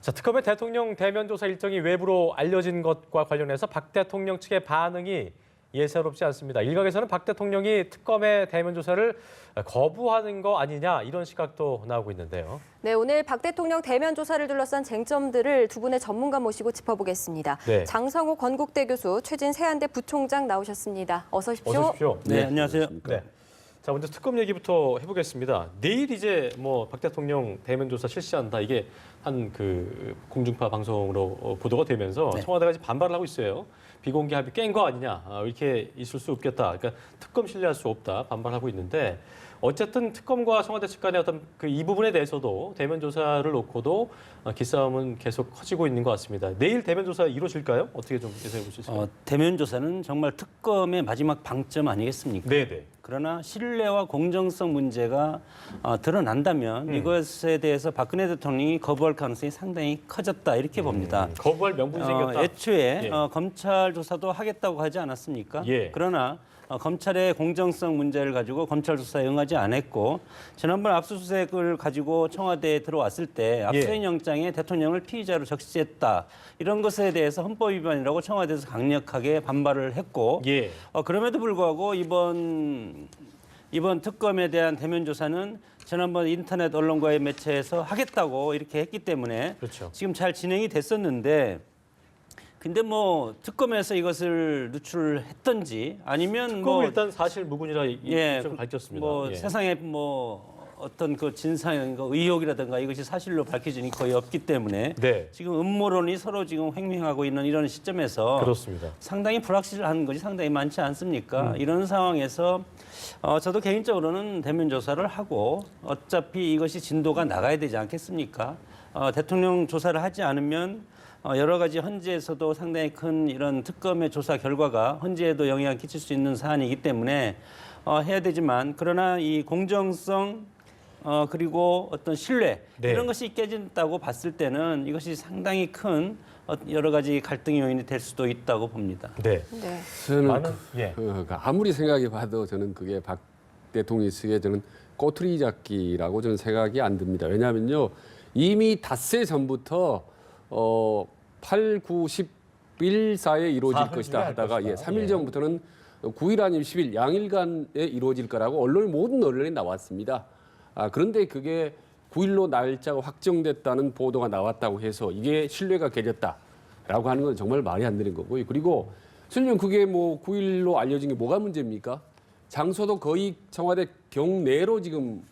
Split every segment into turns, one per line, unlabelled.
자, 특검의 대통령 대면 조사 일정이 외부로 알려진 것과 관련해서 박 대통령 측의 반응이 예사롭지 않습니다. 일각에서는 박 대통령이 특검의 대면 조사를 거부하는 거 아니냐 이런 시각도 나오고 있는데요.
네, 오늘 박 대통령 대면 조사를 둘러싼 쟁점들을 두 분의 전문가 모시고 짚어보겠습니다.
네.
장성호 건국대 교수, 최진 세한대 부총장 나오셨습니다. 어서 오십시오.
어서 오십시오.
네, 안녕하세요.
네. 자, 먼저 특검 얘기부터 해보겠습니다. 내일 이제 박 대통령 대면 조사 실시한다 이게 한 그 공중파 방송으로 보도가 되면서
네.
청와대가 지금 반발을 하고 있어요. 비공개 합의 깬 거 아니냐, 이렇게 있을 수 없겠다. 그러니까 특검 신뢰할 수 없다 반발하고 있는데 어쨌든 특검과 청와대 측 간의 어떤 이 부분에 대해서도 대면 조사를 놓고도 기싸움은 계속 커지고 있는 것 같습니다. 내일 대면 조사 이루어질까요? 어떻게 좀 예상해 볼 수 있을까요?
대면 조사는 정말 특검의 마지막 방점 아니겠습니까?
네네.
그러나 신뢰와 공정성 문제가 드러난다면 이것에 대해서 박근혜 대통령이 거부할 가능성이 상당히 커졌다 이렇게 봅니다.
거부할 명분이 생겼다.
애초에
예.
검찰 조사도 하겠다고 하지 않았습니까?
예.
그러나 검찰의 공정성 문제를 가지고 검찰 조사에 응하지 않았고 지난번 압수수색을 가지고 청와대에 들어왔을 때 압수수색 영장에 대통령을 피의자로 적시했다. 이런 것에 대해서 헌법 위반이라고 청와대에서 강력하게 반발을 했고
예.
그럼에도 불구하고 이번 특검에 대한 대면 조사는 지난번 인터넷 언론과의 매체에서 하겠다고 이렇게 했기 때문에
그렇죠.
지금 잘 진행이 됐었는데 근데 특검에서 이것을 누출했던지 아니면
특검은 일단 사실 무근이라
예,
입장을 밝혔습니다. 예.
세상에 어떤 그 진상 의혹이라든가 이것이 사실로 밝혀지니 거의 없기 때문에
네.
지금 음모론이 서로 지금 횡행하고 있는 이런 시점에서
그렇습니다.
상당히 불확실한 것이 상당히 많지 않습니까? 이런 상황에서 저도 개인적으로는 대면 조사를 하고 어차피 이것이 진도가 나가야 되지 않겠습니까? 대통령 조사를 하지 않으면 여러 가지 헌재에서도 상당히 큰 이런 특검의 조사 결과가 헌재에도 영향을 끼칠 수 있는 사안이기 때문에 해야 되지만 그러나 이 공정성 그리고 어떤 신뢰
네.
이런 것이 깨진다고 봤을 때는 이것이 상당히 큰 여러 가지 갈등 요인이 될 수도 있다고 봅니다.
네.
네.
저는
예.
아무리 생각해 봐도 저는 그게 박 대통령이 쓰기에 저는 꼬투리 잡기라고 저는 생각이 안 듭니다. 왜냐하면요 이미 닷새 전부터 8, 9, 10일 사이에 이루어질
사흘
것이다
중에 할
하다가
것이다.
3일
예.
전부터는 9일 아니면 10일 양일간에 이루어질 거라고 모든 언론에 나왔습니다. 그런데 그게 9일로 날짜가 확정됐다는 보도가 나왔다고 해서 이게 신뢰가 깨졌다라고 하는 건 정말 말이 안 되는 거고요. 그리고 설령 그게 9일로 알려진 게 뭐가 문제입니까? 장소도 거의 청와대 경내로 지금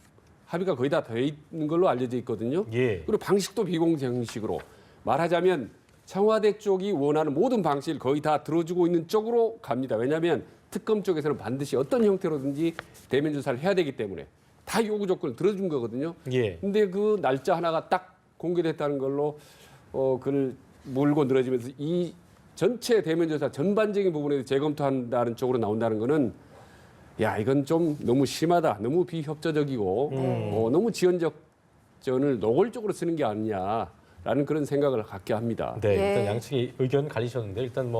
합의가 거의 다 돼 있는 걸로 알려져 있거든요.
예.
그리고 방식도 비공정식으로 말하자면 청와대 쪽이 원하는 모든 방식을 거의 다 들어주고 있는 쪽으로 갑니다. 왜냐하면 특검 쪽에서는 반드시 어떤 형태로든지 대면 조사를 해야 되기 때문에 다 요구 조건을 들어준 거거든요.
예.
근데 그 날짜 하나가 딱 공개됐다는 걸로 그걸 물고 늘어지면서 이 전체 대면 조사 전반적인 부분에 대해서 재검토한다는 쪽으로 나온다는 거는 야 이건 좀 너무 심하다, 너무 비협조적이고 너무 지연적전을 노골적으로 쓰는 게 아니냐라는 그런 생각을 갖게 합니다.
네,
예.
일단 양측이 의견 갈리셨는데 일단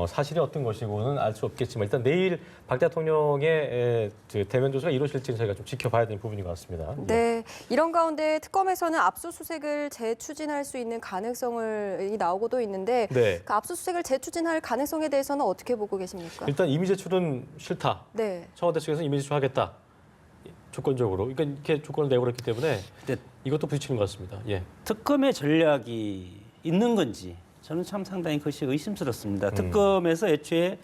사실이 어떤 것이고는 알 수 없겠지만 일단 내일 박 대통령의 그 대면 조사가 이루어질지는 저희가 좀 지켜봐야 되는 부분인 것 같습니다.
네, 이런 가운데 특검에서는 압수수색을 재추진할 수 있는 가능성이 나오고도 있는데
네.
그 압수수색을 재추진할 가능성에 대해서는 어떻게 보고 계십니까?
일단 이미 제출은 싫다.
네.
청와대 측에서 이미 제출하겠다. 조건적으로. 그러니까 이렇게 조건을 내걸었기 때문에
근데
이것도 부딪히는 것 같습니다. 예.
특검의 전략이 있는 건지 저는 참 상당히 그것이 의심스럽습니다. 특검에서 애초에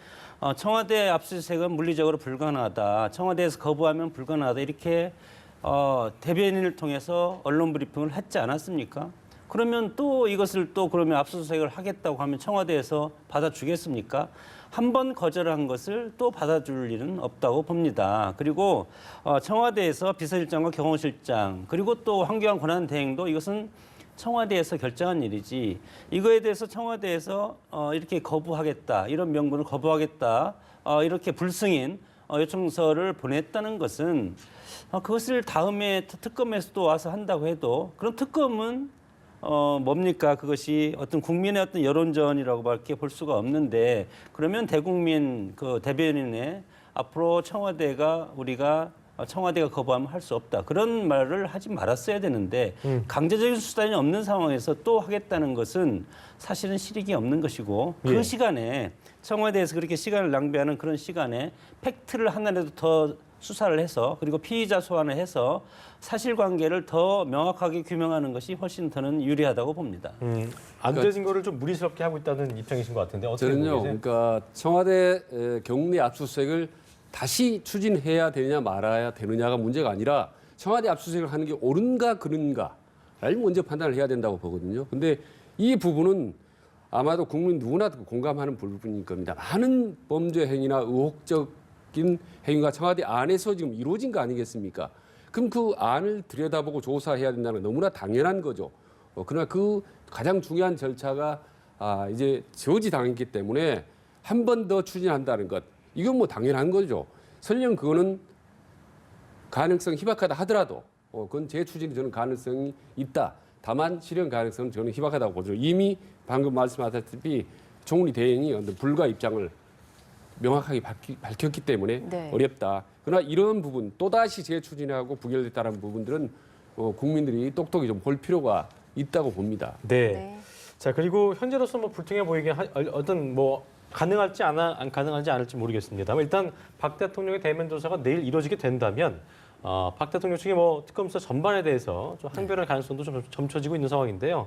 청와대 압수수색은 물리적으로 불가능하다. 청와대에서 거부하면 불가능하다. 이렇게 대변인을 통해서 언론 브리핑을 했지 않았습니까? 그러면 또 이것을 그러면 압수수색을 하겠다고 하면 청와대에서 받아주겠습니까? 한 번 거절한 것을 또 받아줄 일은 없다고 봅니다. 그리고 청와대에서 비서실장과 경호실장 그리고 또 황교안 권한대행도 이것은 청와대에서 결정한 일이지 이거에 대해서 청와대에서 이렇게 거부하겠다 이런 명분을 거부하겠다 이렇게 불승인 요청서를 보냈다는 것은 그것을 다음에 특검에서도 와서 한다고 해도 그럼 특검은 뭡니까? 그것이 어떤 국민의 어떤 여론전이라고밖에 볼 수가 없는데 그러면 대국민 그 대변인의 앞으로 청와대가 우리가 청와대가 거부하면 할 수 없다. 그런 말을 하지 말았어야 되는데 강제적인 수단이 없는 상황에서 또 하겠다는 것은 사실은 실익이 없는 것이고 그
예.
시간에 청와대에서 그렇게 시간을 낭비하는 그런 시간에 팩트를 하나라도 더 수사를 해서 그리고 피의자 소환을 해서 사실관계를 더 명확하게 규명하는 것이 훨씬 더는 유리하다고 봅니다.
안 되는 거를 좀 무리스럽게 하고 있다는 입장이신 것 같은데 어떻게
저는요,
보세요?
그러니까 청와대 경리 압수수색을 다시 추진해야 되느냐 말아야 되느냐가 문제가 아니라 청와대 압수수색을 하는 게 옳은가 그른가를 먼저 판단을 해야 된다고 보거든요. 근데 이 부분은 아마도 국민 누구나 공감하는 부분일 겁니다. 많은 범죄 행위나 의혹적인 행위가 청와대 안에서 지금 이루어진 거 아니겠습니까? 그럼 그 안을 들여다보고 조사해야 된다는 건 너무나 당연한 거죠. 그러나 그 가장 중요한 절차가 이제 저지당했기 때문에 한 번 더 추진한다는 것, 이건 뭐 당연한 거죠. 설령 그거는 가능성 희박하다 하더라도 그건 재추진이 저는 가능성이 있다. 다만 실현 가능성은 저는 희박하다고 보죠. 이미 방금 말씀하셨다시피 총리 대행이 불가 입장을 명확하게 밝혔기 때문에
네.
어렵다. 그러나 이런 부분 또다시 재추진하고 부결됐다는 부분들은 국민들이 똑똑히 좀 볼 필요가 있다고 봅니다.
네.
네.
자 그리고 현재로서 뭐 불통해 보이긴 어떤 뭐 가능할지 안 가능한지 않을지 모르겠습니다. 일단 박 대통령의 대면 조사가 내일 이루어지게 된다면 박 대통령 측의 뭐 특검 수사 전반에 대해서 좀 항변할 가능성도 좀 점쳐지고 있는 상황인데요.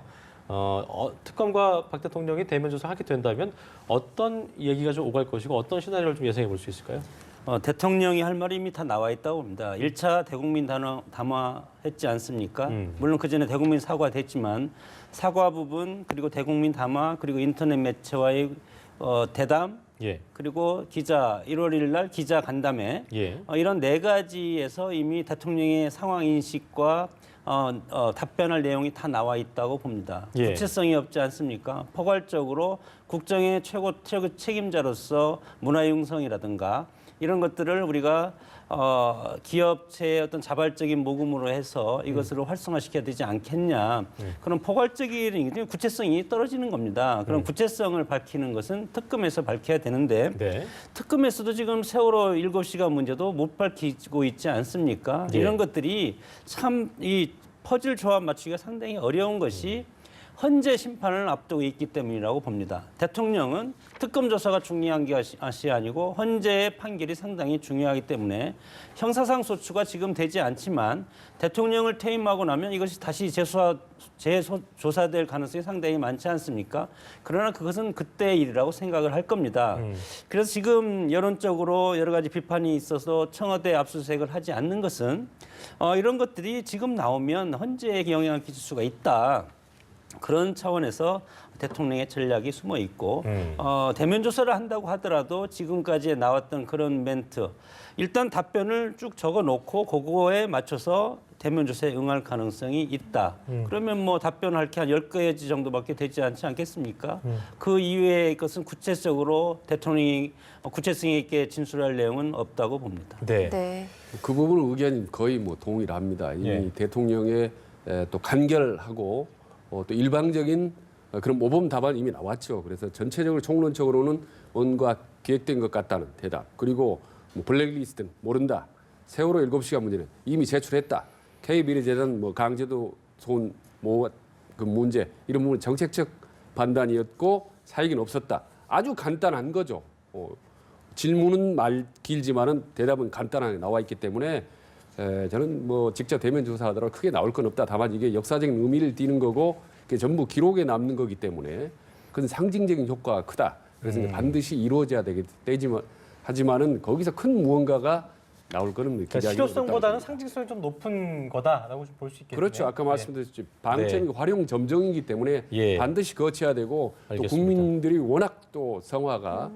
특검과 박 대통령이 대면 조사하게 된다면 어떤 얘기가 좀 오갈 것이고 어떤 시나리오를 좀 예상해 볼 수 있을까요?
대통령이 할 말이 이미 다 나와 있다고 봅니다. 1차 대국민 담화했지 않습니까? 물론 그전에 대국민 사과됐지만 사과 부분 그리고 대국민 담화 그리고 인터넷 매체와의 대담
예.
그리고 기자 1월 1일 날 기자 간담회
예.
이런 네 가지에서 이미 대통령의 상황 인식과 답변할 내용이 다 나와 있다고 봅니다.
예.
구체성이 없지 않습니까? 포괄적으로 국정의 최고 책임자로서 문화융성이라든가 이런 것들을 우리가 기업체의 어떤 자발적인 모금으로 해서 이것을 활성화시켜야 되지 않겠냐. 그런 포괄적인 구체성이 떨어지는 겁니다. 그런 구체성을 밝히는 것은 특검에서 밝혀야 되는데
네.
특검에서도 지금 세월호 7시간 문제도 못 밝히고 있지 않습니까?
예.
이런 것들이 참 이 퍼즐 조합 맞추기가 상당히 어려운 것이 헌재 심판을 앞두고 있기 때문이라고 봅니다. 대통령은 특검 조사가 중요한 것이 아니고 헌재의 판결이 상당히 중요하기 때문에 형사상 소추가 지금 되지 않지만 대통령을 퇴임하고 나면 이것이 다시 재조사될 가능성이 상당히 많지 않습니까? 그러나 그것은 그때의 일이라고 생각을 할 겁니다. 그래서 지금 여론적으로 여러 가지 비판이 있어서 청와대 압수수색을 하지 않는 것은 이런 것들이 지금 나오면 헌재에 영향을 끼칠 수가 있다. 그런 차원에서 대통령의 전략이 숨어 있고 대면 조사를 한다고 하더라도 지금까지 나왔던 그런 멘트 일단 답변을 쭉 적어놓고 그거에 맞춰서 대면 조사에 응할 가능성이 있다. 그러면 뭐 답변할 게 한 10가지 정도밖에 되지 않지 않겠습니까? 그 이외의 것은 구체적으로 대통령이 구체성 있게 진술할 내용은 없다고 봅니다.
네.
네.
그 부분은 의견이 거의 뭐 동의를 합니다. 이미
예.
대통령의 또 간결하고 또 일방적인 그런 모범 답안이 이미 나왔죠. 그래서 전체적으로 총론적으로는 뭔가 기획된 것 같다는 대답. 그리고 뭐 블랙리스트는 모른다. 세월호 7시간 문제는 이미 제출했다. K비리재단 뭐 강제도 손 그 문제 이런 부분 정책적 판단이었고 사익은 없었다. 아주 간단한 거죠. 질문은 길지만은 대답은 간단하게 나와 있기 때문에 저는 뭐 직접 대면 조사하더라도 크게 나올 건 없다. 다만 이게 역사적인 의미를 띠는 거고 그게 전부 기록에 남는 거기 때문에 그건 상징적인 효과가 크다. 그래서 이제 반드시 이루어져야 하지만은 거기서 큰 무언가가 나올 거는
그러니까
기대하기
실효성보다는
어렵다.
상징성이 좀 높은 거다라고 볼 수 있겠네요.
그렇죠. 아까 말씀드렸듯이 방첩이 활용 점정이기 때문에
예.
반드시 거쳐야 되고 또
알겠습니다.
국민들이 워낙 또 성화가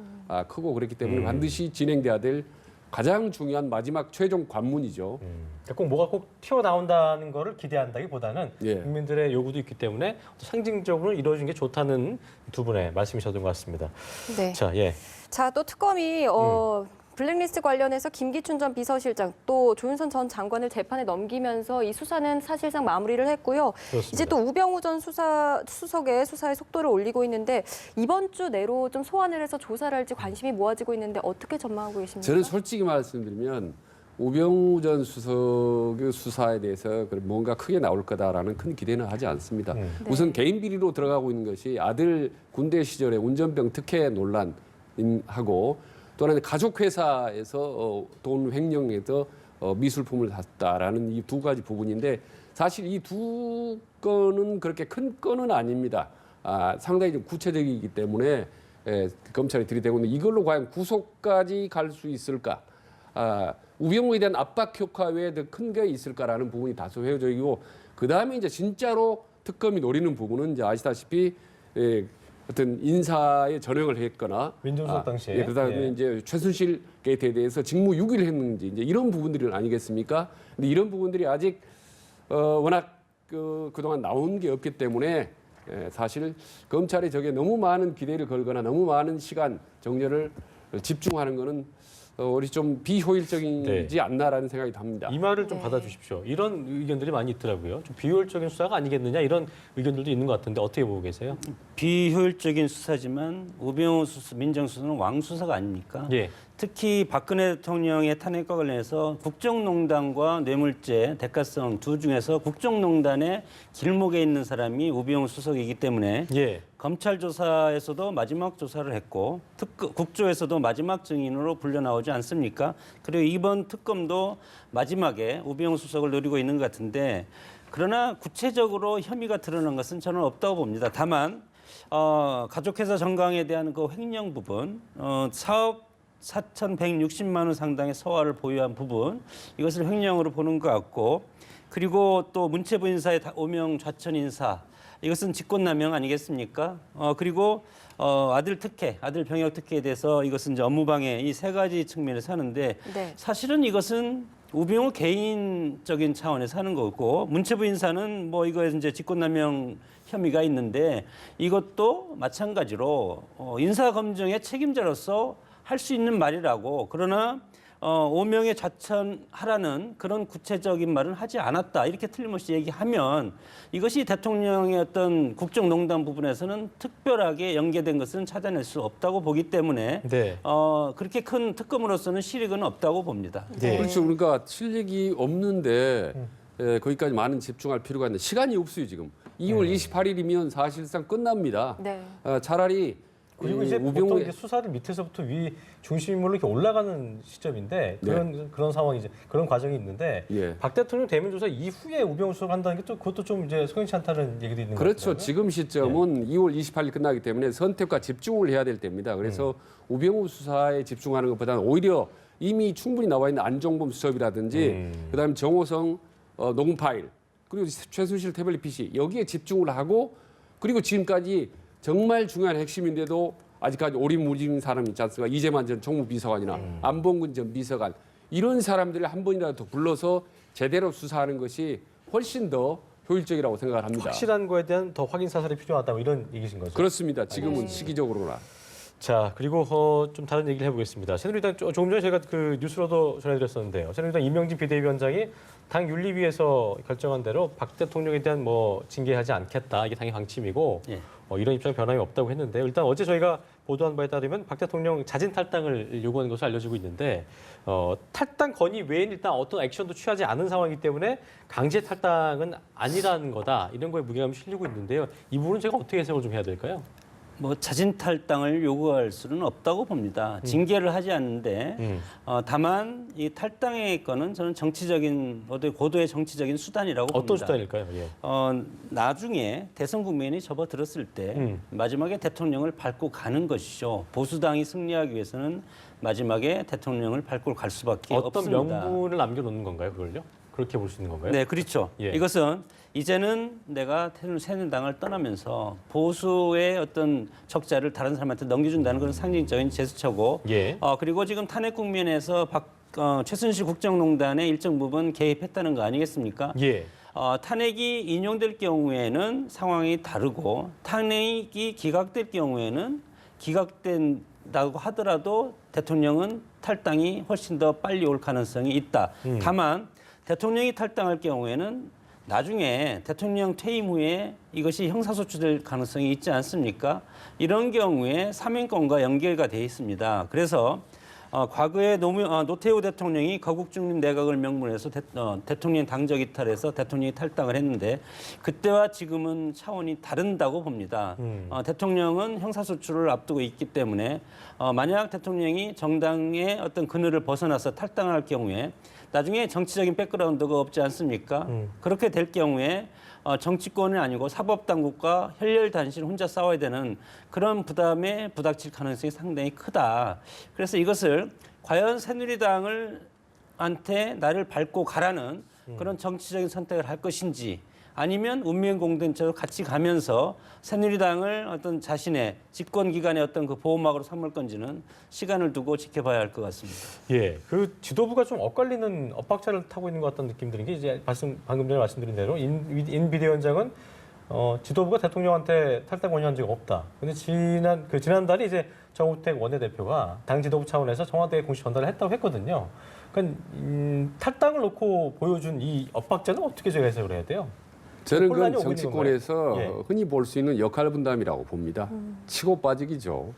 크고 그렇기 때문에 반드시 진행돼야 될 가장 중요한 마지막 최종 관문이죠.
그러니까 꼭 뭐가 꼭 튀어나온다는 거를 기대한다기보다는
예.
국민들의 요구도 있기 때문에 상징적으로 이루어진 게 좋다는 두 분의 말씀이셨던 것 같습니다.
네.
자, 예.
자, 또 특검이 블랙리스트 관련해서 김기춘 전 비서실장 또 조윤선 전 장관을 재판에 넘기면서 이 수사는 사실상 마무리를 했고요.
그렇습니다.
이제 또 우병우 전 수석의 수사의 속도를 올리고 있는데 이번 주 내로 좀 소환을 해서 조사를 할지 관심이 모아지고 있는데 어떻게 전망하고 계십니까?
저는 솔직히 말씀드리면 우병우 전 수석의 수사에 대해서 뭔가 크게 나올 거다라는 큰 기대는 하지 않습니다. 우선 개인 비리로 들어가고 있는 것이 아들 군대 시절에 운전병 특혜 논란하고 또는 가족회사에서 돈 횡령해서 미술품을 샀다라는 이 두 가지 부분인데 사실 이 두 건은 그렇게 큰 건은 아닙니다. 상당히 좀 구체적이기 때문에 검찰이 들이대고 있는데 이걸로 과연 구속까지 갈 수 있을까? 우병우에 대한 압박 효과 외에 더 큰 게 있을까라는 부분이 다소 회의적이고 그 다음에 이제 진짜로 특검이 노리는 부분은 이제 아시다시피 어떤 인사에 전형을 했거나
민정수석 당시에
그다음에 이제 최순실 게이트에 대해서 직무유기를 했는지 이제 이런 부분들이 아니겠습니까? 근데 이런 부분들이 아직 워낙 그동안 나온 게 없기 때문에 사실 검찰이 저게 너무 많은 기대를 걸거나 너무 많은 시간 정렬을 집중하는 거는 우리 좀 비효율적이지 않나라는 생각이 듭니다.
이 말을 좀 받아주십시오. 이런 의견들이 많이 있더라고요. 좀 비효율적인 수사가 아니겠느냐 이런 의견들도 있는 것 같은데 어떻게 보고 계세요?
비효율적인 수사지만 우병우 민정수석은 왕수사가 아닙니까?
예.
특히 박근혜 대통령의 탄핵과 관련해서 국정농단과 뇌물죄, 대가성 두 중에서 국정농단의 길목에 있는 사람이 우병우 수석이기 때문에
예.
검찰 조사에서도 마지막 조사를 했고 국조에서도 마지막 증인으로 불려 나오지 않습니까? 그리고 이번 특검도 마지막에 우병우 수석을 노리고 있는 것 같은데 그러나 구체적으로 혐의가 드러난 것은 저는 없다고 봅니다. 다만 가족회사 정강에 대한 그 횡령 부분, 사업 4,160만 원 상당의 서화를 보유한 부분 이것을 횡령으로 보는 것 같고 그리고 또 문체부 인사의 오명 좌천 인사 이것은 직권남용 아니겠습니까? 그리고 아들 특혜, 아들 병역 특혜에 대해서 이것은 이제 업무방해 이 세 가지 측면에서 하는데
네.
사실은 이것은 우병우 개인적인 차원에서 하는 거고 문체부 인사는 뭐 이거에 이제 직권남용 혐의가 있는데 이것도 마찬가지로 인사 검증의 책임자로서 할 수 있는 말이라고 그러나 오명에 좌천하라는 그런 구체적인 말은 하지 않았다 이렇게 틀림없이 얘기하면 이것이 대통령의 어떤 국정농단 부분에서는 특별하게 연계된 것은 찾아낼 수 없다고 보기 때문에
네.
그렇게 큰 특검으로서는 실익은 없다고 봅니다.
네.
그렇죠. 그러니까 실력이 없는데 거기까지 많은 집중할 필요가 있는데 시간이 없어요 지금. 2월 28일이면 사실상 끝납니다.
네.
차라리
그리고 이제 보통 이제 수사를 밑에서부터 위 중심으로 이렇게 올라가는 시점인데 그런 상황이 이제 그런 과정이 있는데 박 대통령 대면 조사 이후에 우병우 수석 한다는 게 또 그것도 좀 이제 성의치 않다는 얘기도 있는
그렇죠.
것 같아요.
지금 시점은 2월 28일 끝나기 때문에 선택과 집중을 해야 될 때입니다. 그래서 우병우 수사에 집중하는 것보다는 오히려 이미 충분히 나와 있는 안종범 수석이라든지 그다음에 정호성 녹음 파일 그리고 최순실 태블릿 PC 여기에 집중을 하고 그리고 지금까지 정말 중요한 핵심인데도 아직까지 오리무진 사람이 있지 않습니까? 이재만 전 정무비서관이나 안봉근 전 비서관 이런 사람들을 한 번이라도 더 불러서 제대로 수사하는 것이 훨씬 더 효율적이라고 생각을 합니다.
확실한 거에 대한 더 확인 사살이 필요하다 뭐 이런 얘기신 거죠?
그렇습니다. 지금은 시기적으로나.
자, 그리고 좀 다른 얘기를 해보겠습니다. 새누리당 조금 전에 제가 그 뉴스로도 전해드렸었는데요. 새누리당 이명진 비대위원장이 당 윤리위에서 결정한 대로 박 대통령에 대한 뭐 징계하지 않겠다. 이게 당의 방침이고 이런 입장 변함이 없다고 했는데 일단 어제 저희가 보도한 바에 따르면 박 대통령 자진 탈당을 요구하는 것으로 알려지고 있는데 탈당 건의 외엔 일단 어떤 액션도 취하지 않은 상황이기 때문에 강제 탈당은 아니라는 거다. 이런 거에 무게감이 실리고 있는데요. 이 부분은 제가 어떻게 해석을 좀 해야 될까요?
뭐 자진 탈당을 요구할 수는 없다고 봅니다. 징계를 하지 않는데 다만 이 탈당의 건은 저는 정치적인 고도의 정치적인 수단이라고 봅니다.
어떤 수단일까요? 예.
나중에 대선 국면이 접어들었을 때 마지막에 대통령을 밟고 가는 것이죠. 보수당이 승리하기 위해서는 마지막에 대통령을 밟고 갈 수밖에
어떤
없습니다.
명분을 남겨놓는 건가요, 그걸요? 그렇게 볼 수 있는 건가요?
네, 그렇죠.
예.
이것은 이제는 내가 새누리당을 떠나면서 보수의 어떤 적자를 다른 사람한테 넘겨준다는 그런 상징적인 제스처고,
예.
그리고 지금 탄핵 국면에서 최순실 국정농단의 일정 부분 개입했다는 거 아니겠습니까?
예.
탄핵이 인용될 경우에는 상황이 다르고 탄핵이 기각될 경우에는 기각된다고 하더라도 대통령은 탈당이 훨씬 더 빨리 올 가능성이 있다. 다만 대통령이 탈당할 경우에는 나중에 대통령 퇴임 후에 이것이 형사소추될 가능성이 있지 않습니까? 이런 경우에 사면권과 연계가 돼 있습니다. 그래서 과거에 노태우 대통령이 거국 중립 내각을 명분해서 대통령 당적 이탈해서 대통령이 탈당을 했는데 그때와 지금은 차원이 다른다고 봅니다. 대통령은 형사소추를 앞두고 있기 때문에 만약 대통령이 정당의 어떤 그늘을 벗어나서 탈당할 경우에 나중에 정치적인 백그라운드가 없지 않습니까? 그렇게 될 경우에 정치권이 아니고 사법당국과 혈혈단신 혼자 싸워야 되는 그런 부담에 부닥칠 가능성이 상당히 크다. 그래서 이것을 과연 새누리당한테 나를 밟고 가라는 그런 정치적인 선택을 할 것인지 아니면 운명공동체로 같이 가면서 새누리당을 어떤 자신의 집권 기간의 어떤 그 보호막으로 삼을 건지는 시간을 두고 지켜봐야 할 것 같습니다.
예, 그 지도부가 좀 엇갈리는 엇박자를 타고 있는 것 같다는 느낌 드는 게 이제 방금 전에 말씀드린 대로 인 비대위원장은 지도부가 대통령한테 탈당 권유한 적이 없다. 근데 지난달에 이제 정우택 원내대표가 당 지도부 차원에서 청와대에 공식 전달을 했다고 했거든요. 그러니까 탈당을 놓고 보여준 이 엇박자는 어떻게 저희가 해석을 해야 돼요?
저는
혼란이
그
오고 있는
정치권에서
건가요?
흔히 볼 수 있는 역할 분담이라고 봅니다. 치고 빠지기죠.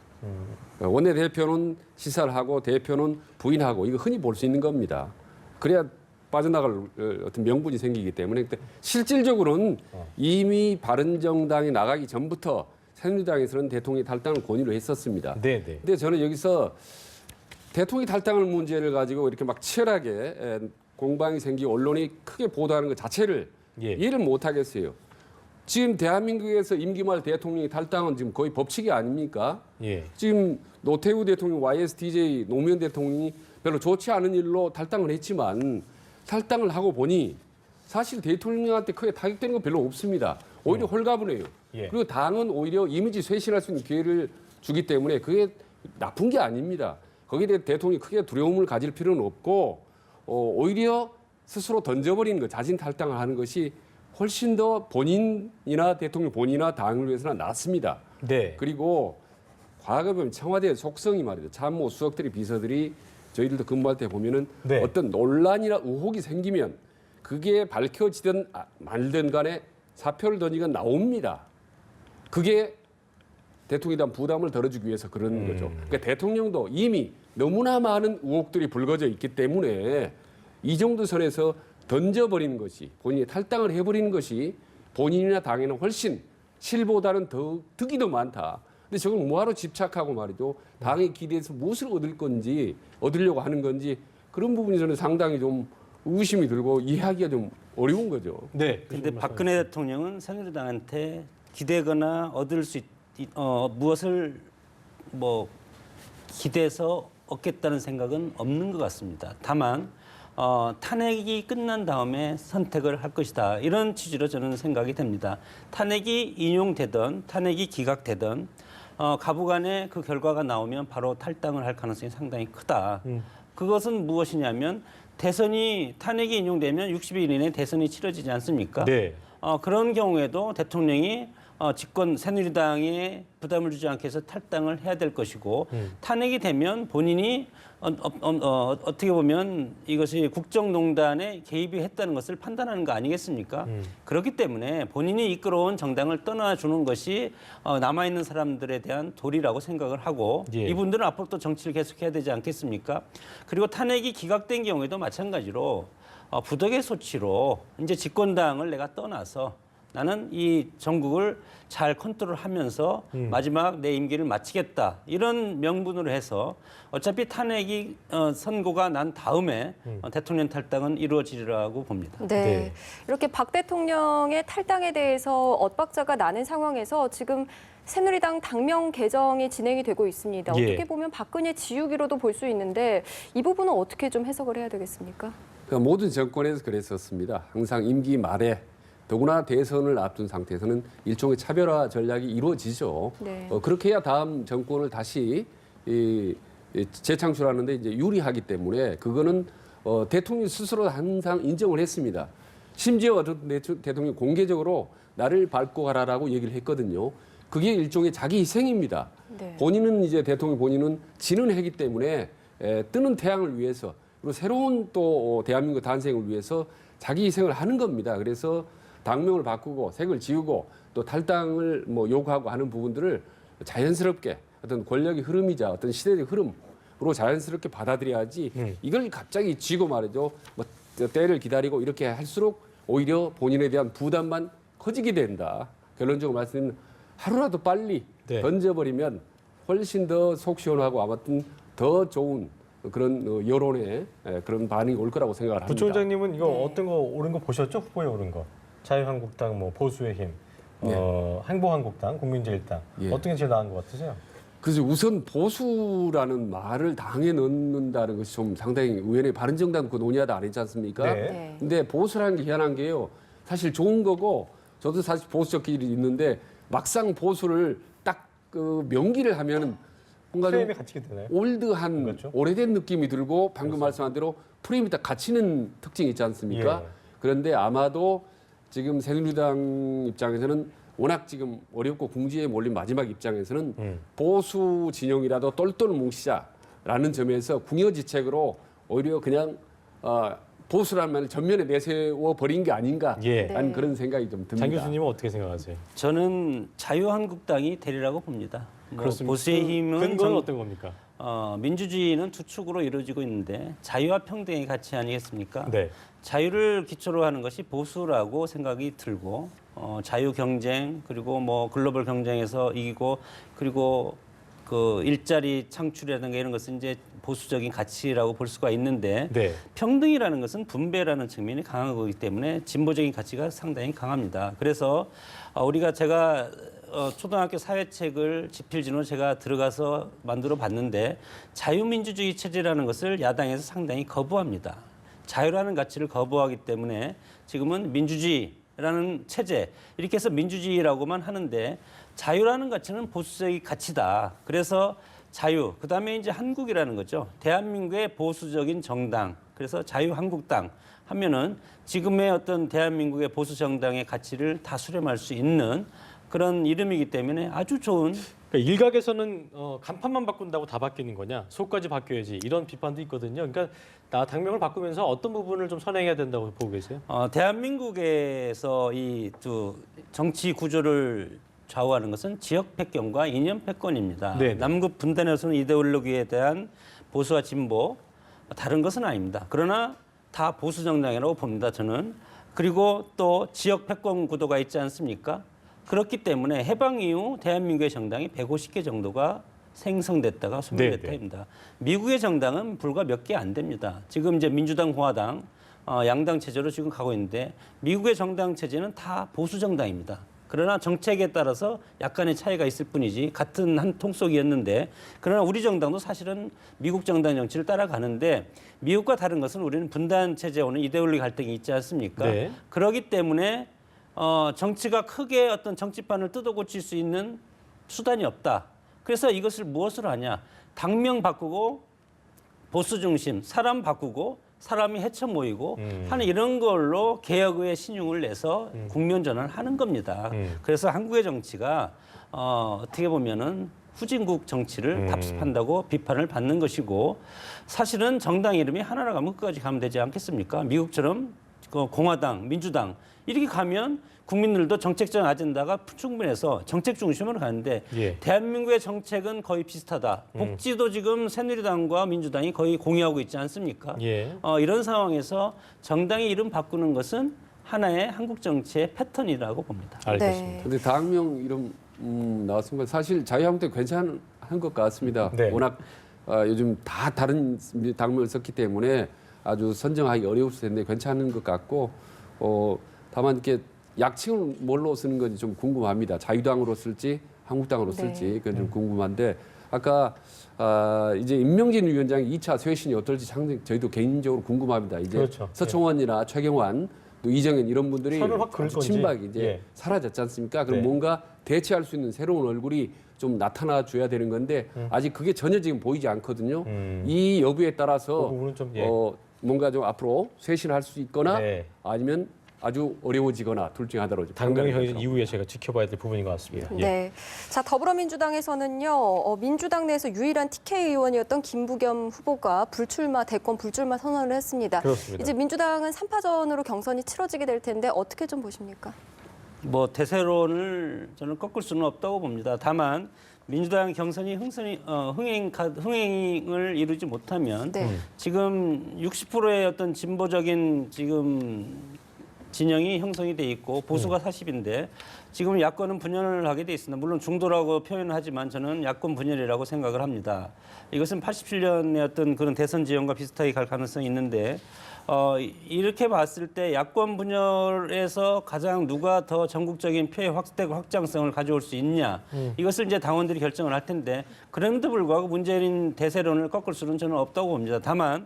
원내대표는 시사를 하고 대표는 부인하고 이거 흔히 볼 수 있는 겁니다. 그래야 빠져나갈 어떤 명분이 생기기 때문에 실질적으로는 이미 바른정당이 나가기 전부터 새누리당에서는 대통령 탈당을 권유를 했었습니다.
네.
근데 저는 여기서 대통령 탈당을 문제를 가지고 이렇게 막 치열하게 공방이 생기고 언론이 크게 보도하는 것 자체를
예.
이해를 못 하겠어요. 지금 대한민국에서 임기 말 대통령이 탈당은 지금 거의 법칙이 아닙니까?
예.
지금 노태우 대통령, YSDJ 노무현 대통령이 별로 좋지 않은 일로 탈당을 했지만 탈당을 하고 보니 사실 대통령한테 크게 타격되는 건 별로 없습니다. 오히려 홀가분해요.
예.
그리고 당은 오히려 이미지 쇄신할 수 있는 기회를 주기 때문에 그게 나쁜 게 아닙니다. 거기에 대해 대통령이 크게 두려움을 가질 필요는 없고 오히려 스스로 던져버리는 것, 자진 탈당을 하는 것이 훨씬 더 본인이나 대통령 본인이나 당을 위해서는 낫습니다.
네.
그리고 과거에 보면 청와대의 속성이 말이죠. 참모 수석들이 비서들이 저희들도 근무할 때 보면은
네.
어떤 논란이나 의혹이 생기면 그게 밝혀지든 말든 간에 사표를 던지건 나옵니다. 그게 대통령에 대한 부담을 덜어주기 위해서 그런 거죠. 그러니까 대통령도 이미 너무나 많은 의혹들이 불거져 있기 때문에 이 정도 선에서 던져버리는 것이 본인이 탈당을 해버리는 것이 본인이나 당에는 훨씬 실보다는 더 득이 더 많다. 근데 저걸 뭐하러 집착하고 말이죠. 당의 기대에서 무엇을 얻을 건지 얻으려고 하는 건지 그런 부분이 저는 상당히 좀 의심이 들고 이해하기가 좀 어려운 거죠.
네.
근데 박근혜 대통령은 새누리당한테 기대거나 얻을 수 무엇을 뭐 기대서 얻겠다는 생각은 없는 것 같습니다. 다만 탄핵이 끝난 다음에 선택을 할 것이다. 이런 취지로 저는 생각이 됩니다. 탄핵이 인용되든 탄핵이 기각되든 가부간에 그 결과가 나오면 바로 탈당을 할 가능성이 상당히 크다. 그것은 무엇이냐면 탄핵이 인용되면 60일 이내에 대선이 치러지지 않습니까?
네.
그런 경우에도 대통령이 집권 새누리당에 부담을 주지 않게 해서 탈당을 해야 될 것이고 탄핵이 되면 본인이 어떻게 보면 이것이 국정농단에 개입이 했다는 것을 판단하는 거 아니겠습니까? 그렇기 때문에 본인이 이끌어온 정당을 떠나주는 것이 남아있는 사람들에 대한 도리라고 생각을 하고
예.
이분들은 앞으로 또 정치를 계속해야 되지 않겠습니까? 그리고 탄핵이 기각된 경우에도 마찬가지로 부덕의 소치로 이제 집권당을 내가 떠나서 나는 이 전국을 잘 컨트롤하면서 마지막 내 임기를 마치겠다 이런 명분으로 해서 어차피 탄핵이 선고가 난 다음에 대통령 탈당은 이루어지리라고 봅니다.
네.
네.
이렇게 박 대통령의 탈당에 대해서 엇박자가 나는 상황에서 지금 새누리당 당명 개정이 진행이 되고 있습니다.
예.
어떻게 보면 박근혜 지우기로도 볼 수 있는데 이 부분은 어떻게 좀 해석을 해야 되겠습니까?
그러니까 모든 정권에서 그랬었습니다. 항상 임기 말에 더구나 대선을 앞둔 상태에서는 일종의 차별화 전략이 이루어지죠.
네.
그렇게 해야 다음 정권을 다시 재창출하는데 이제 유리하기 때문에 그거는 대통령 스스로 항상 인정을 했습니다. 심지어 어떤 대통령이 공개적으로 나를 밟고 가라라고 얘기를 했거든요. 그게 일종의 자기 희생입니다.
네.
본인은 이제 대통령 본인은 지는 해기 때문에 뜨는 태양을 위해서 그리고 새로운 또 대한민국 단생을 위해서 자기 희생을 하는 겁니다. 그래서 당명을 바꾸고 색을 지우고 또 탈당을 뭐 요구하고 하는 부분들을 자연스럽게 어떤 권력의 흐름이자 어떤 시대적 흐름 자연스럽게 받아들여야지 이걸 갑자기 쥐고 말이죠. 뭐 때를 기다리고 이렇게 할수록 오히려 본인에 대한 부담만 커지게 된다. 결론적으로 말씀드리면 하루라도 빨리
네.
던져버리면 훨씬 더 속 시원하고 아무튼 더 좋은 그런 여론의 그런 반응이 올 거라고 생각을 합니다.
부총장님은 이거
네.
어떤 거 오른 거 보셨죠? 후보에 오른 거. 자유한국당, 뭐 보수의 힘,
네.
행복한국당, 국민제일당.
예.
어떤 게 제일 나은 것 같으세요?
그래서 우선 보수라는 말을 당에 넣는다는 것이 좀 상당히 의원의 바른정당 그 논의하다 아니지 않습니까?
네.
네.
근데 보수라는 게 희한한 게요. 사실 좋은 거고 저도 사실 보수적 길이 있는데 막상 보수를 딱 그 명기를 하면은 뭔가 좀
프레임에 갇히게 되나요?
올드한
그렇죠.
오래된 느낌이 들고 방금 말씀한 대로 프레임이 딱 갇히는 특징이 있지 않습니까?
예.
그런데 아마도 지금 새누리당 입장에서는 워낙 지금 어렵고 궁지에 몰린 마지막 입장에서는 보수 진영이라도 똘똘 뭉치자라는 점에서 궁여지책으로 오히려 그냥 보수라는 말을 전면에 내세워 버린 게 아닌가라는
예.
네.
그런 생각이 좀 듭니다.
장 교수님은 어떻게 생각하세요?
저는 자유한국당이 되리라고 봅니다. 뭐
그렇습니다.
보수의 힘은
근거는 어떤 겁니까?
민주주의는 두 축으로 이루어지고 있는데 자유와 평등의 가치 아니겠습니까?
네.
자유를 기초로 하는 것이 보수라고 생각이 들고 자유 경쟁 그리고 뭐 글로벌 경쟁에서 이기고 그리고 그 일자리 창출이라든가 이런 것은 이제 보수적인 가치라고 볼 수가 있는데
네.
평등이라는 것은 분배라는 측면이 강한 거기 때문에 진보적인 가치가 상당히 강합니다. 그래서 제가 초등학교 사회책을 집필진으로 제가 들어가서 만들어 봤는데 자유민주주의 체제라는 것을 야당에서 상당히 거부합니다. 자유라는 가치를 거부하기 때문에 지금은 민주주의라는 체제 이렇게 해서 민주주의라고만 하는데 자유라는 가치는 보수적인 가치다. 그래서 자유, 그다음에 이제 한국이라는 거죠. 대한민국의 보수적인 정당. 그래서 자유한국당 하면은 지금의 어떤 대한민국의 보수 정당의 가치를 다 수렴할 수 있는 그런 이름이기 때문에 아주 좋은
그러니까 일각에서는 간판만 바꾼다고 다 바뀌는 거냐, 속까지 바뀌어야지 이런 비판도 있거든요. 그러니까 당명을 바꾸면서 어떤 부분을 좀 선행해야 된다고 보고 계세요?
대한민국에서 이 두 정치 구조를 좌우하는 것은 지역 패권과 이념 패권입니다.
네네.
남북 분단에서는 이데올로기에 대한 보수와 진보 다른 것은 아닙니다. 그러나 다 보수 정당이라고 봅니다. 저는. 그리고 또 지역 패권 구도가 있지 않습니까? 그렇기 때문에 해방 이후 대한민국의 정당이 150개 정도가 생성됐다가 소멸됐다 입니다. 미국의 정당은 불과 몇 개 안 됩니다. 지금 이제 민주당, 공화당 양당 체제로 지금 가고 있는데 미국의 정당 체제는 다 보수 정당입니다. 그러나 정책에 따라서 약간의 차이가 있을 뿐이지 같은 한 통속이었는데 그러나 우리 정당도 사실은 미국 정당 정치를 따라가는데 미국과 다른 것은 우리는 분단 체제에 오는 이데올로기 갈등이 있지 않습니까?
네.
그렇기 때문에 정치가 크게 어떤 정치판을 뜯어고칠 수 있는 수단이 없다. 그래서 이것을 무엇으로 하냐? 당명 바꾸고 보수 중심, 사람 바꾸고 사람이 헤쳐 모이고 하는 이런 걸로 개혁의 신용을 내서 국면 전환을 하는 겁니다. 그래서 한국의 정치가 어떻게 보면은 후진국 정치를 답습한다고 비판을 받는 것이고 사실은 정당 이름이 하나로 가면 끝까지 가면 되지 않겠습니까? 미국처럼 공화당, 민주당 이렇게 가면 국민들도 정책적 아젠다가 충분해서 정책 중심으로 가는데
예.
대한민국의 정책은 거의 비슷하다. 복지도 지금 새누리당과 민주당이 거의 공유하고 있지 않습니까?
예.
이런 상황에서 정당의 이름 바꾸는 것은 하나의 한국 정치의 패턴이라고 봅니다.
알겠습니다.
네.
근데 당명 이름 나왔습니다. 사실 자유한국당 괜찮은 것 같습니다.
네.
워낙 요즘 다 다른 당명을 썼기 때문에 아주 선정하기 어려웠을 텐데 괜찮은 것 같고 다만 이렇게 약칭을 뭘로 쓰는 건지 좀 궁금합니다. 자유당으로 쓸지 한국당으로 쓸지
네.
그건 좀 궁금한데 아까 이제 임명진 위원장의 2차 쇄신이 어떨지 상당히 저희도 개인적으로 궁금합니다. 이제
그렇죠.
서청원이나 최경환 또 이정현 이런 분들이
선을 확 그을
아주
건지.
친박이 이제
예.
사라졌지 않습니까? 그럼
네.
뭔가 대체할 수 있는 새로운 얼굴이 좀 나타나 줘야 되는 건데 아직 그게 전혀 지금 보이지 않거든요. 이 여부에 따라서
그 부분은 좀, 예.
뭔가 좀 앞으로 쇄신할 수 있거나
네.
아니면 아주 어려워지거나 둘 중에 하나로
당명의
판단을
형성 이후에 제가 지켜봐야 될 부분인 것 같습니다. 예.
네. 자, 더불어민주당에서는요, 민주당 내에서 유일한 TK 의원이었던 김부겸 후보가 대권 불출마 선언을 했습니다.
그렇습니다.
이제 민주당은 3파전으로 경선이 치러지게 될 텐데 어떻게 좀 보십니까?
뭐 대세론을 저는 꺾을 수는 없다고 봅니다. 다만 민주당 경선이 흥행을 이루지 못하면
네.
지금 60%의 어떤 진보적인 지금 진영이 형성이 돼 있고 보수가 40인데 지금 야권은 분열을 하게 돼 있습니다. 물론 중도라고 표현을 하지만 저는 야권 분열이라고 생각을 합니다. 이것은 87년의 어떤 그런 대선 지형과 비슷하게 갈 가능성이 있는데 이렇게 봤을 때 야권 분열에서 가장 누가 더 전국적인 표의 확대고 확장성을 가져올 수 있냐 이것을 이제 당원들이 결정을 할 텐데 그럼에도 불구하고 문재인 대세론을 꺾을 수는 저는 없다고 봅니다. 다만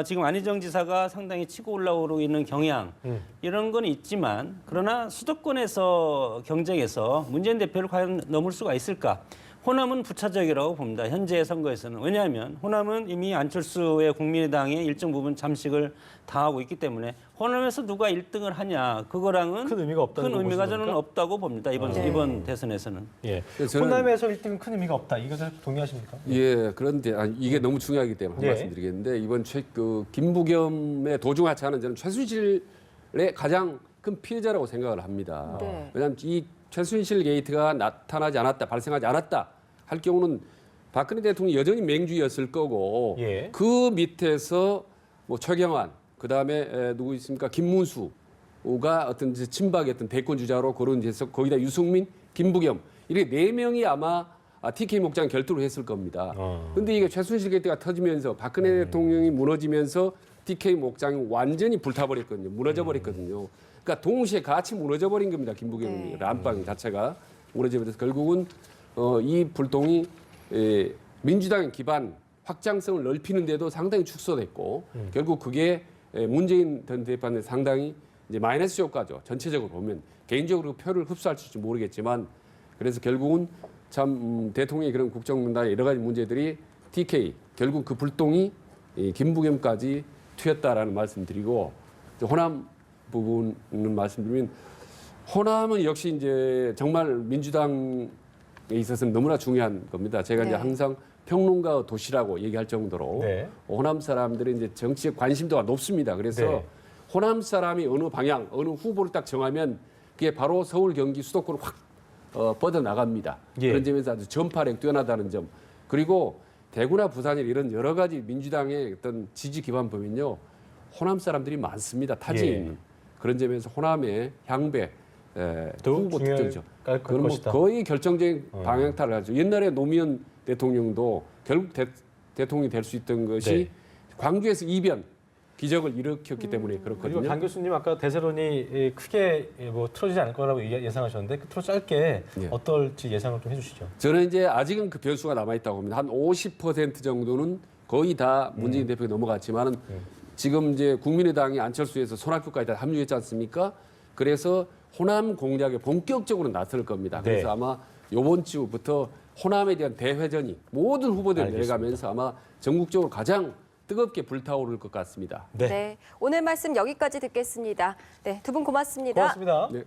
지금 안희정 지사가 상당히 치고 올라오고 있는 경향 이런 건 있지만 그러나 수도권에서 경쟁에서 문재인 대표를 과연 넘을 수가 있을까? 호남은 부차적이라고 봅니다. 현재 선거에서는. 왜냐하면 호남은 이미 안철수의 국민의당에 일정 부분 잠식을 당하고 있기 때문에 호남에서 누가 1등을 하냐 그거랑은
큰 의미가 없다는
큰
거
의미가
보시는
저는
겁니까?
없다고 봅니다. 이번 대선에서는.
예.
저는-
호남에서 1등은 큰 의미가 없다. 이것을 동의하십니까?
예, 그런데 이게 너무 중요하기 때문에 한
예.
말씀드리겠는데 이번 김부겸의 도중하차는 저는 최순실의 가장 큰 피해자라고 생각을 합니다.
네.
왜냐하면 이 최순실 게이트가 나타나지 않았다, 발생하지 않았다 할 경우는 박근혜 대통령이 여전히 맹주였을 거고
예.
그 밑에서 뭐 최경환, 그 다음에 누구 있습니까? 김문수가 어떤 친박의 어떤 대권 주자로 거론돼서 거기다 유승민, 김부겸 이렇게 네 명이 아마 TK 목장 결투를 했을 겁니다. 근데 이게 최순실 게이트가 터지면서 박근혜 대통령이 무너지면서 TK 목장이 완전히 불타버렸거든요. 무너져 버렸거든요. 그러니까 동시에 같이 무너져 버린 겁니다. 김부겸이
네.
람빵 자체가 무너져 버려서 결국은 이 불똥이 민주당의 기반 확장성을 넓히는데도 상당히 축소됐고 결국 그게 문재인 전 대표한테 상당히 이제 마이너스 효과죠. 전체적으로 보면 개인적으로 표를 흡수할 수 있을지 모르겠지만 그래서 결국은 참 대통령의 그런 국정문단의 여러 가지 문제들이 TK 결국 그 불똥이 김부겸까지 튀었다라는 말씀드리고 호남 부분은 말씀드리면 호남은 역시 이제 정말 민주당에 있어서는 너무나 중요한 겁니다. 제가 이제
네.
항상 평론가 도시라고 얘기할 정도로
네.
호남 사람들은 이제 정치에 관심도가 높습니다. 그래서
네.
호남 사람이 어느 방향, 어느 후보를 딱 정하면 그게 바로 서울, 경기, 수도권을 확 뻗어 나갑니다.
예.
그런 점에서 아주 전파력 뛰어나다는 점. 그리고 대구나 부산이나 이런 여러 가지 민주당의 어떤 지지 기반 보면요, 호남 사람들이 많습니다. 타지에
예.
있는 그런 점에서 호남의 향배
더욱
후보
중요할
특정죠.
걸
그건 뭐
것이다.
거의 결정적인 방향타를 하죠. 옛날에 노무현 대통령도 결국 대통령이 될 수 있던 것이
네.
광주에서 이변 기적을 일으켰기 때문에
그리고
그렇거든요.
강 교수님 아까 대세론이 크게 뭐 틀어지지 않을 거라고 예상하셨는데 끝으로 짧게
예.
어떨지 예상을 좀 해주시죠.
저는 이제 아직은 그 변수가 남아 있다고 봅니다. 한 50% 정도는 거의 다 문재인 대표가 넘어갔지만은 지금 이제 국민의당이 안철수에서 손학규까지 다 합류했지 않습니까? 그래서 호남 공략에 본격적으로 나설 겁니다. 그래서
네.
아마 이번 주부터 호남에 대한 대회전이 모든 후보들
알겠습니다.
내려가면서 아마 전국적으로 가장 뜨겁게 불타오를 것 같습니다.
네.
네. 오늘 말씀 여기까지 듣겠습니다. 네, 두 분 고맙습니다.
고맙습니다.
네.